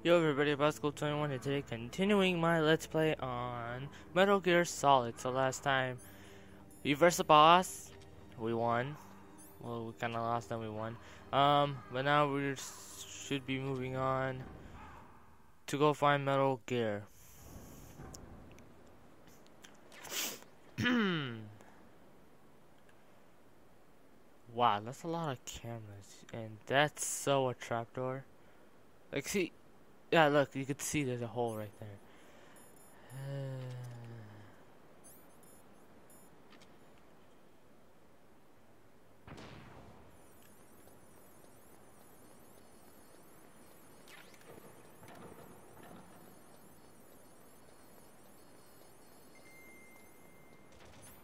Yo everybody, Basco21 and today continuing my Let's Play on Metal Gear Solid. So last time, we versed the boss, we won. Well, we kinda lost, then we won. But now we should be moving on to go find Metal Gear. Wow, that's a lot of cameras. And that's so a trapdoor. Like, see, yeah, look, you can see there's a hole right there.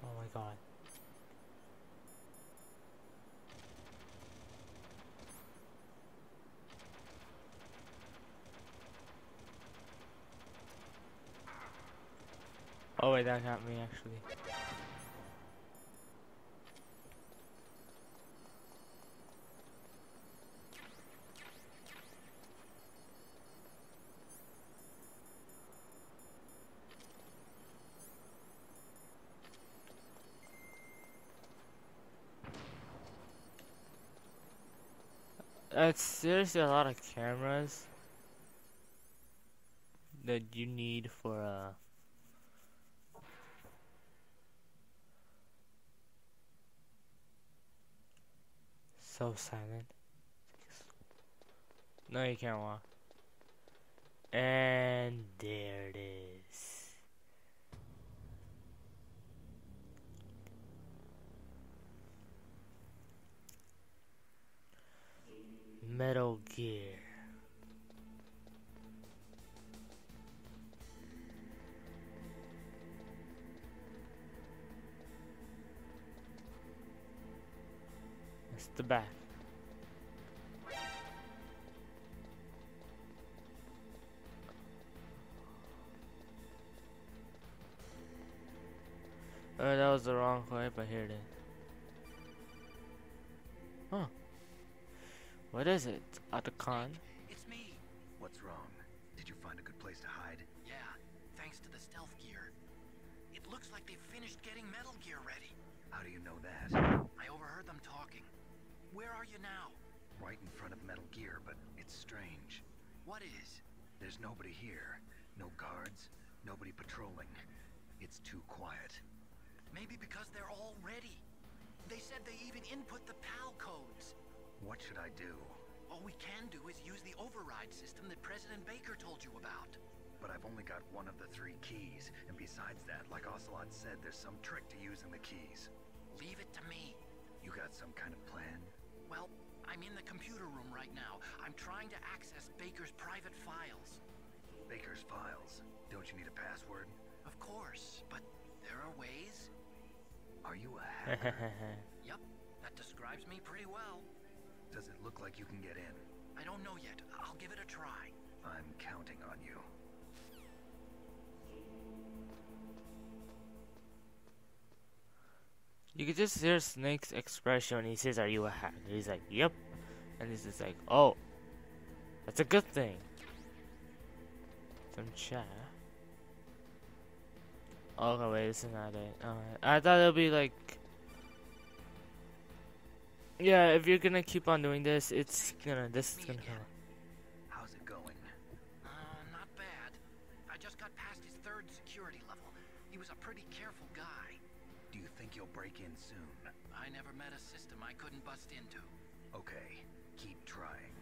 Oh my god. Oh wait, that got me actually. It's seriously a lot of cameras that you need for so silent. No, you can't walk. And there it is. Metal Gear. That's the back. Oh, that was the wrong way, but here it is. Huh. What is it? Otacon? It's me. What's wrong? Did you find a good place to hide? Yeah, thanks to the stealth gear. It looks like they've finished getting Metal Gear ready. How do you know that? I overheard them talking. Where are you now? Right in front of Metal Gear, but it's strange. What is? There's nobody here. No guards, nobody patrolling. It's too quiet. Maybe because they're all ready. They said they even input the PAL codes. What should I do? All we can do is use the override system that President Baker told you about. But I've only got one of the 3 keys, and besides that, like Ocelot said, there's some trick to using the keys. Leave it to me. You got some kind of plan? Well, I'm in the computer room right now. I'm trying to access Baker's private files. Baker's files. Don't you need a password? Of course, but there are ways. Are you a hacker? Yep, that describes me pretty well. Does it look like you can get in? I don't know yet. I'll give it a try. I'm counting on you. You can just hear Snake's expression when he says, "Are you a hacker?" He's like, "Yep," and he's just like, "Oh, that's a good thing." Some chat. Oh, okay, wait, this is not it. I thought it'll be like, yeah, if you're gonna keep on doing this, this is gonna come. How's it going? Not bad. I just got past his 3rd security level. He was a pretty careful guy. Do you think you'll break in soon? I never met a system I couldn't bust into. Okay, keep trying.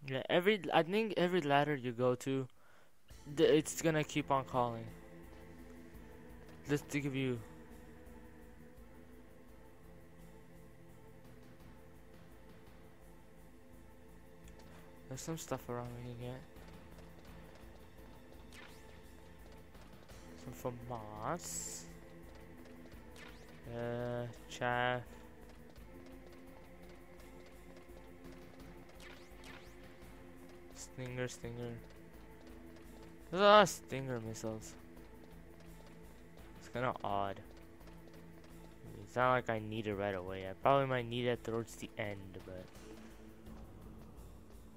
Yeah, I think every ladder you go to, it's gonna keep on calling. Just to give you. There's some stuff around we can get. Some FAMAS. Chaff. Stinger. There's a lot of Stinger missiles. It's kinda odd. It's not like I need it right away. I probably might need it towards the end, but...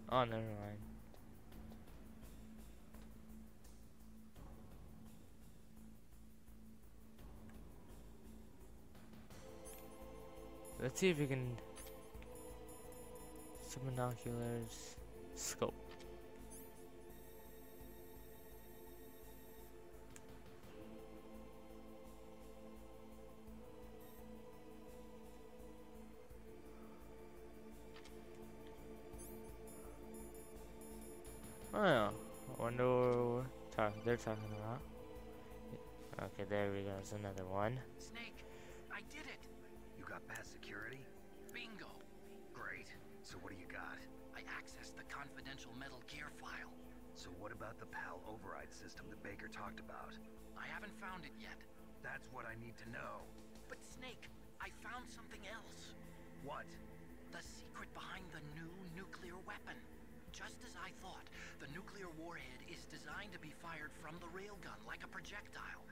Oh, never mind. Let's see if we can... Some binoculars... Scope. Oh yeah. I wonder what they're talking about. Okay, there we go. There's another one. Snake, I did it. You got past security? Bingo. Great. So what do you got? I accessed the confidential Metal Gear file. So what about the PAL override system that Baker talked about? I haven't found it yet. That's what I need to know. But Snake, I found something else. What? The secret behind the new nuclear weapon. Just as I thought, the nuclear warhead is designed to be fired from the railgun like a projectile.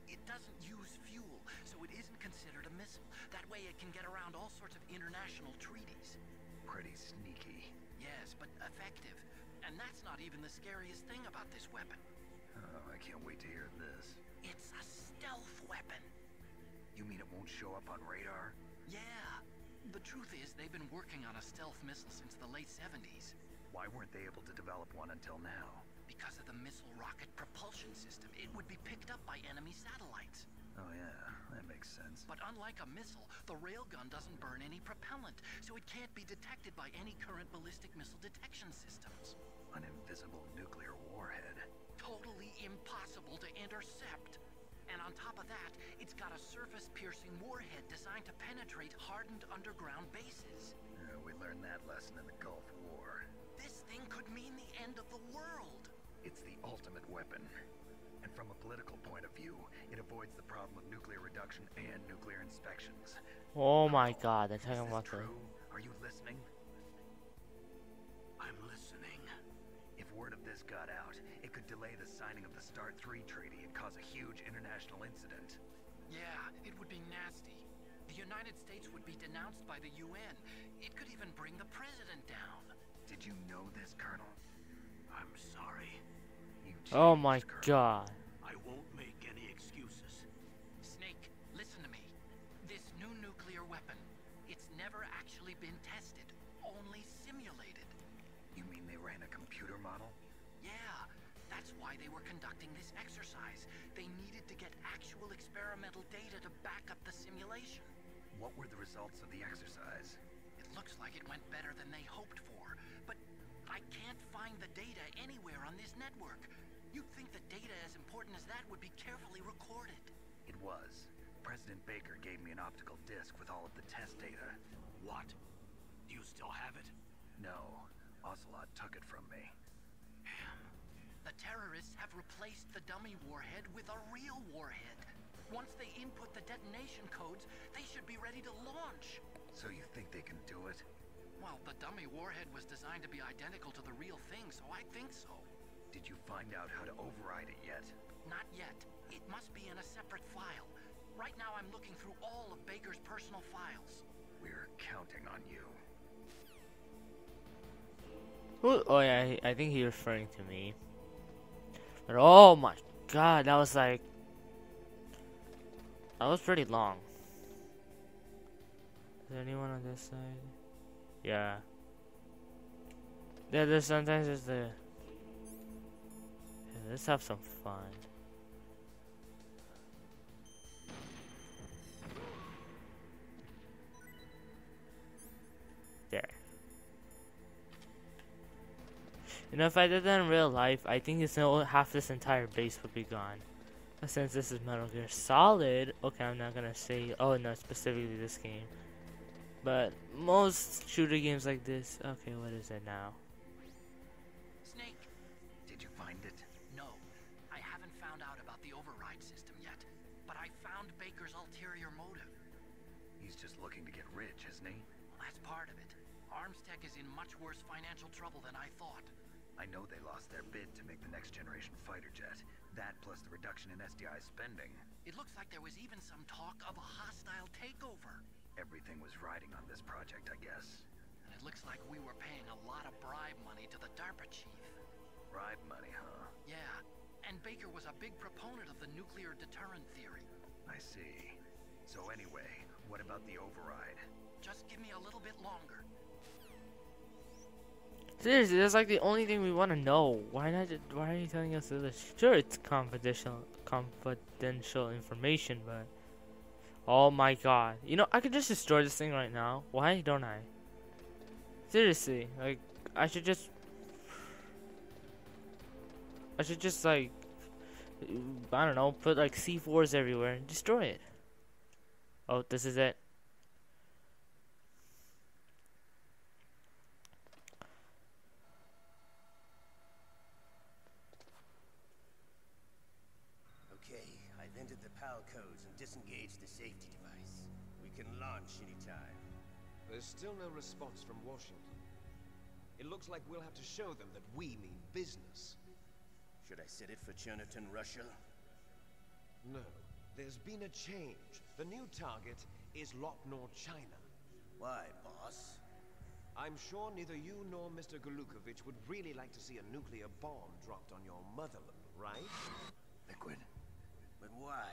It doesn't use fuel, so it isn't considered a missile. That way it can get around all sorts of international treaties. Pretty sneaky. Yes, but effective. And that's not even the scariest thing about this weapon. Oh, I can't wait to hear this. It's a stealth weapon. You mean it won't show up on radar? Yeah. The truth is, they've been working on a stealth missile since the late 70s. Why weren't they able to develop one until now? Because of the missile rocket propulsion system, it would be picked up by enemy satellites. Oh yeah, that makes sense. But unlike a missile, the railgun doesn't burn any propellant, so it can't be detected by any current ballistic missile detection systems. An invisible nuclear warhead. Totally impossible to intercept. And on top of that, it's got a surface-piercing warhead designed to penetrate hardened underground bases. We learned that lesson in the Gulf War. This thing could mean the end of the world. It's the ultimate weapon. And from a political point of view, it avoids the problem of nuclear reduction and nuclear inspections. Oh my god, they're Is talking this about the... true? Are you listening? I'm listening. If word of this got out, it could delay the signing of the START 3 treaty and cause a huge international incident. Yeah, it would be nasty. The United States would be denounced by the UN. It could even bring the president down. Did you know this, Colonel? I'm sorry. You Oh changed, my Colonel. god. I won't make any excuses. Snake, listen to me. This new nuclear weapon, it's never actually been tested, only simulated. You mean they ran a computer model? Yeah, that's why they were conducting this exercise. They needed to get actual experimental data to back up the simulation. What were the results of the exercise? It looks like it went better than they hoped for, but I can't find the data anywhere on this network. You'd think that data as important as that would be carefully recorded. It was. President Baker gave me an optical disc with all of the test data. What? Do you still have it? No, Ocelot took it from me. The terrorists have replaced the dummy warhead with a real warhead. Once they input the detonation codes, they should be ready to launch. So you think they can do it? Well, the dummy warhead was designed to be identical to the real thing, so I think so. Did you find out how to override it yet? Not yet. It must be in a separate file. Right now I'm looking through all of Baker's personal files. We're counting on you. Oh yeah, I think he's referring to me. But oh my god, that was like... That was pretty long. Is there anyone on this side? Yeah. Yeah, there's sometimes there's the... Yeah, let's have some fun. There. You know, if I did that in real life, I think half this entire base would be gone. But since this is Metal Gear Solid, okay, I'm not gonna say, oh no, specifically this game. But most shooter games like this, okay, what is it now? Snake, Did you find it? no. I haven't found out about the override system yet. But I found Baker's ulterior motive. He's just looking to get rich, isn't he? Well, that's part of it. Armstech is in much worse financial trouble than I thought. I know they lost their bid to make the next generation fighter jet. That plus the reduction in SDI spending. It looks like there was even some talk of a hostile takeover. Everything was riding on this project, I guess. And it looks like we were paying a lot of bribe money to the DARPA chief. Bribe money, huh? Yeah, and Baker was a big proponent of the nuclear deterrent theory. I see. So anyway, what about the override? Just give me a little bit longer. Seriously, that's like the only thing we want to know. Why not? Why are you telling us this? Sure, it's confidential information, but oh my god, you know, I could just destroy this thing right now. Why don't I? Seriously, like I should just like, I don't know, put like C4s everywhere and destroy it. Oh, this is it. Okay, I've entered the PAL codes and disengaged the safety device. We can launch anytime. There's still no response from Washington. It looks like we'll have to show them that we mean business. Should I set it for Cherniton, Russia? No, there's been a change. The new target is Lopnor, China. Why, boss? I'm sure neither you nor Mr. Golukovich would really like to see a nuclear bomb dropped on your motherland, right? Liquid. But why?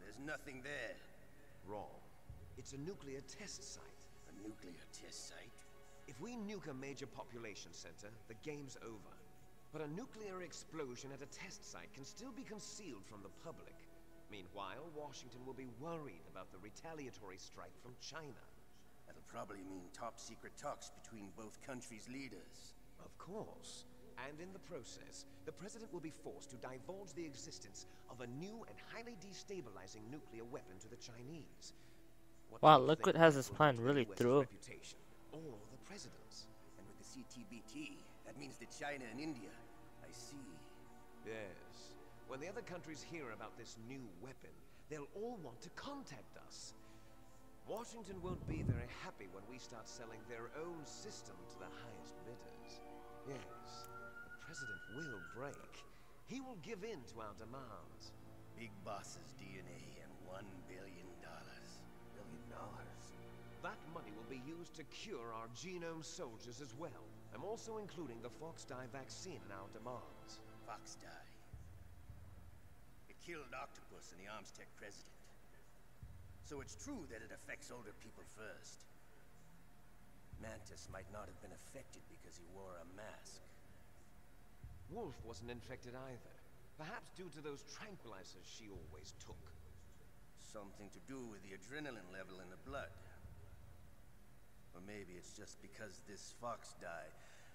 There's nothing there. Wrong. It's a nuclear test site. A nuclear test site? If we nuke a major population center, the game's over. But a nuclear explosion at a test site can still be concealed from the public. Meanwhile, Washington will be worried about the retaliatory strike from China. That'll probably mean top-secret talks between both countries' leaders. Of course. And in the process, the president will be forced to divulge the existence of a new and highly destabilizing nuclear weapon to the Chinese. What Wow, do you Liquid think has that this will plan do to really the US through. reputation, or the president's? And with the CTBT, that means that China and India. I see. Yes. When the other countries hear about this new weapon, they'll all want to contact us. Washington won't be very happy when we start selling their own system to the highest bidders. Yes, the president will break. He will give in to our demands. Big Boss's DNA and $1 billion. $1 billion? That money will be used to cure our genome soldiers as well. I'm also including the Fox-Die vaccine in our demands. Fox-Die. It killed Octopus and the Armstech president. So it's true that it affects older people first. Mantis might not have been affected because he wore a mask. Wolf wasn't infected either. Perhaps due to those tranquilizers she always took. Something to do with the adrenaline level in the blood. Or maybe it's just because this Fox-Die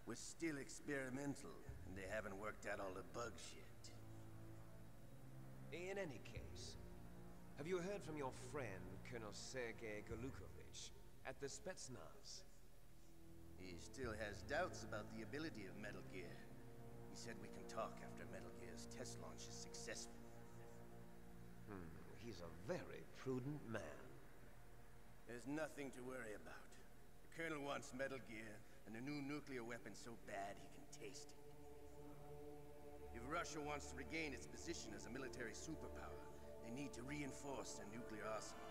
was still experimental and they haven't worked out all the bugs yet. In any case, have you heard from your friend, Colonel Sergei Golukovich, at the Spetsnaz? He still has doubts about the ability of Metal Gear. He said we can talk after Metal Gear's test launch is successful. He's a very prudent man. There's nothing to worry about. The Colonel wants Metal Gear and a new nuclear weapon so bad he can taste it. If Russia wants to regain its position as a military superpower, they need to reinforce their nuclear arsenal.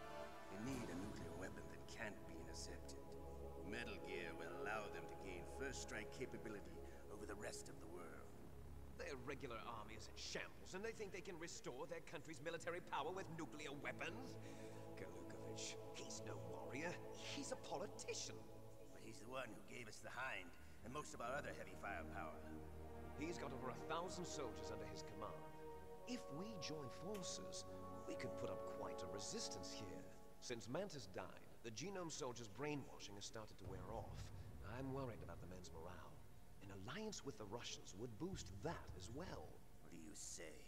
They need a nuclear weapon that can't be intercepted. Metal Gear will allow them to gain first strike capability over the rest of the world. Their regular army is in shambles, and they think they can restore their country's military power with nuclear weapons? Golukovich, he's no warrior. He's a politician. But he's the one who gave us the Hind and most of our other heavy firepower. He's got over 1,000 soldiers under his command. If we join forces, we could put up quite a resistance here. Since Mantis died, the genome soldiers' brainwashing has started to wear off. I'm worried about the men's morale. An alliance with the Russians would boost that as well. What do you say?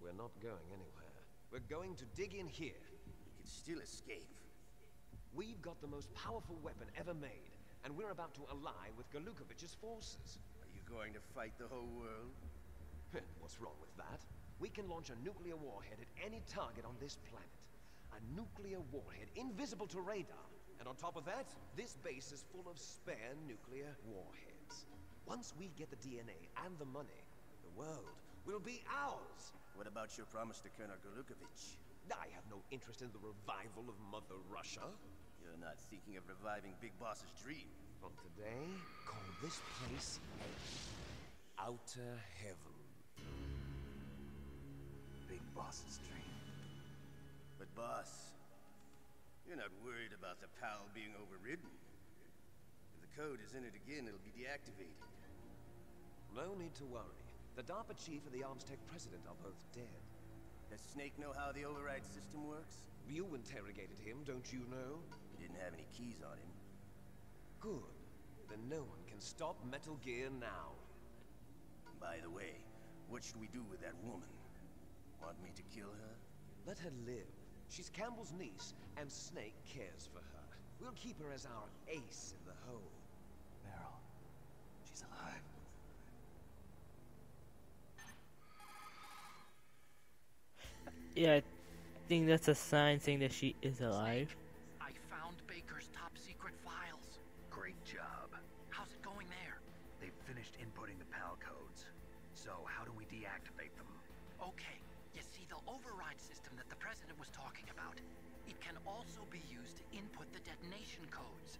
We're not going anywhere. We're going to dig in here. We could still escape. We've got the most powerful weapon ever made, and we're about to ally with Golukovich's forces. Are you going to fight the whole world? What's wrong with that? We can launch a nuclear warhead at any target on this planet. A nuclear warhead invisible to radar. And on top of that, this base is full of spare nuclear warheads. Once we get the DNA and the money, the world will be ours. What about your promise to Colonel Golukovich? I have no interest in the revival of Mother Russia. You're not thinking of reviving Big Boss's dream. From today, call this place Outer Heaven. Big Boss's dream. But boss, you're not worried about the PAL being overridden. If the code is entered again, it'll be deactivated. No need to worry. The DARPA chief and the Armstech president are both dead. Does Snake know how the override system works? You interrogated him, don't you know? He didn't have any keys on him. Good. Then no one can stop Metal Gear now. By the way, what should we do with that woman? Want me to kill her? Let her live. She's Campbell's niece, and Snake cares for her. We'll keep her as our ace in the hole. Meryl, she's alive. Yeah, I think that's a sign saying that she is alive. I found Baker's top secret files. Great job. How's it going there? They've finished inputting the PAL codes. So how do we deactivate them? Okay, you see the override system that the president was talking about. It can also be used to input the detonation codes.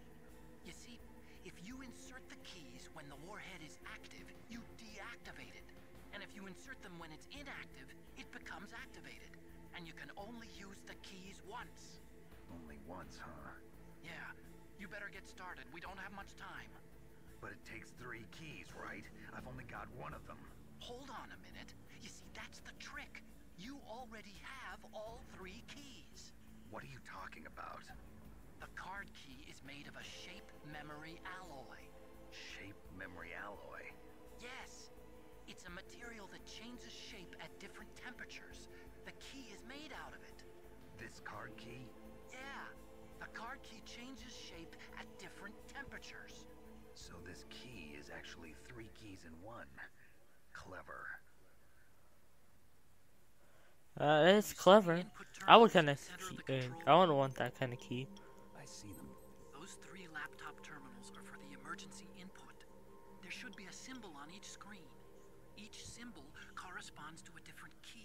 You see, if you insert the keys when the warhead is active, you deactivate it. And if you insert them when it's inactive, it becomes activated. And you can only use the keys once. Only once, huh? Yeah, you better get started. We don't have much time. But it takes 3 keys, right? I've only got 1 of them. Hold on a minute. You see, that's the trick. You already have all 3 keys. What are you talking about? The card key is made of a shape memory alloy. Shape memory alloy. Yes. It's a material that changes shape at different temperatures. The key is made out of it. This card key? Yeah. The card key changes shape at different temperatures. So this key is actually 3 keys in 1. Clever. That's clever. I would kind of, I would want that kind of key. I see them. Those 3 laptop terminals are for the emergency input. There should be a symbol on each screen. Each symbol corresponds to a different key.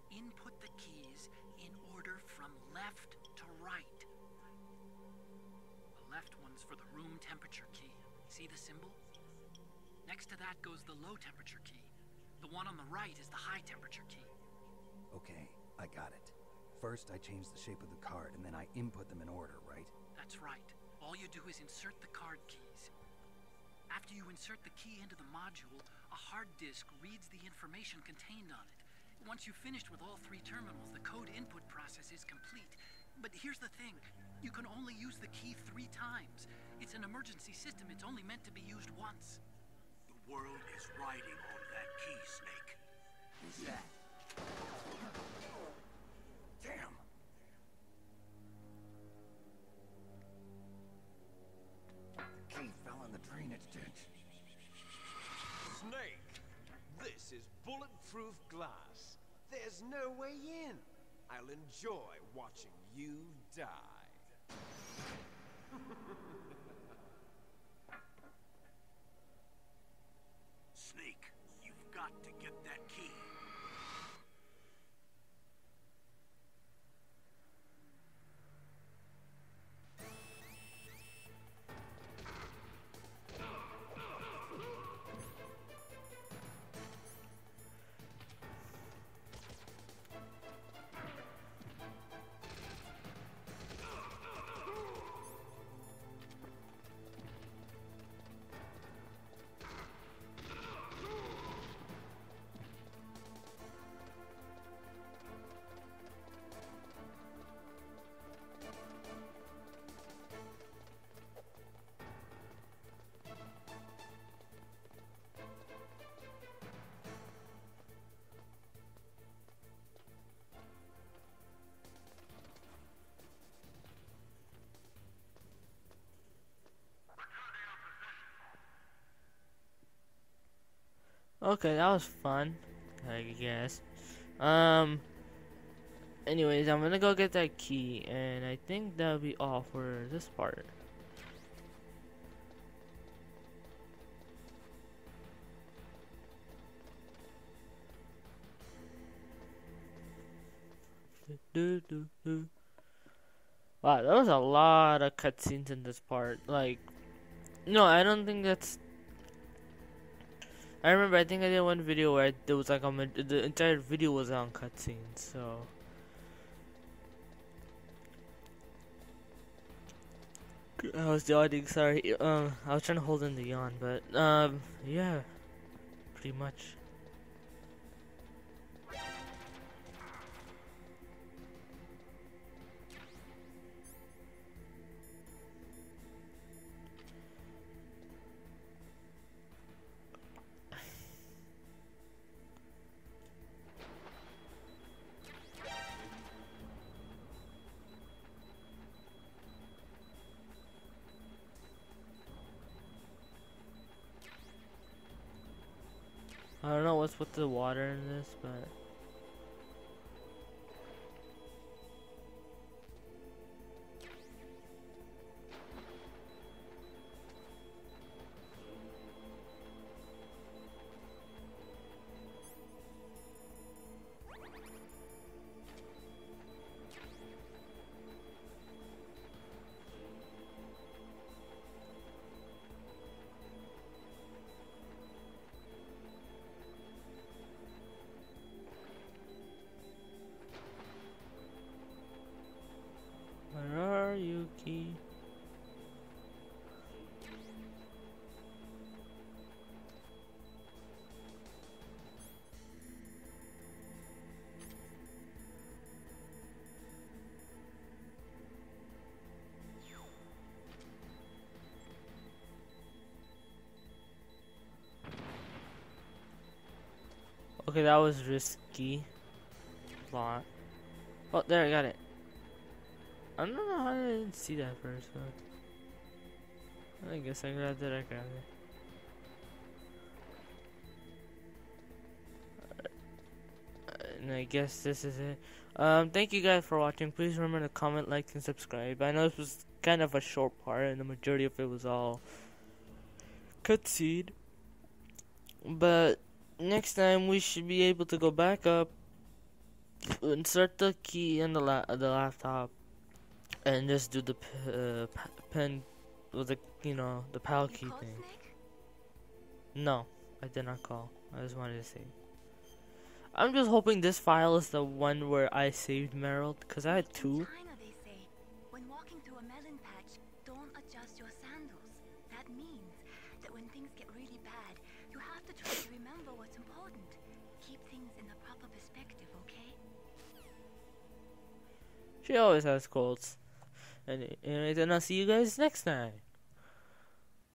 Input the keys in order from left to right. The left one's for the room temperature key. See the symbol? Next to that goes the low temperature key. The one on the right is the high temperature key. Okay, I got it. First, I change the shape of the card, and then I input them in order, right? That's right. All you do is insert the card keys. After you insert the key into the module, a hard disk reads the information contained on it. Once you've finished with all 3 terminals, the code input process is complete. But here's the thing. You can only use the key 3 times. It's an emergency system. It's only meant to be used once. The world is riding on that key, Snake. Who's that? Damn! The key fell in the drainage ditch. Snake, this is bulletproof glass. There's no way in. I'll enjoy watching you die. Snake, you've got to get that key. Okay, that was fun, I guess. Anyways, I'm gonna go get that key, and I think that'll be all for this part. Wow, there was a lot of cutscenes in this part. Like, no, I don't think that's. I remember, I think I did one video where there was like the entire video was on cutscenes. So. I was yawning, sorry. I was trying to hold in the yawn, but yeah, pretty much. I don't know what's with the water in this, but. Where are you, Key? Okay, that was risky. Lot. Oh, there, I got it. I don't know how I didn't see that first, but I guess I grabbed it, and I guess this is it. Thank you guys for watching. Please remember to comment, like, and subscribe. I know this was kind of a short part, and the majority of it was all cutscene. But next time we should be able to go back up, insert the key in the laptop, and just do the pen with the the PAL key thing. No, I did not call. I just wanted to say. I'm just hoping this file is the one where I saved Meryl, because I had two. In China, they say, when walking through a melon patch, don't adjust your sandals. That means that when things get really bad, you have to try to remember what's important. Keep things in the proper perspective, okay? She always has colds. Anyways, and I'll see you guys next time.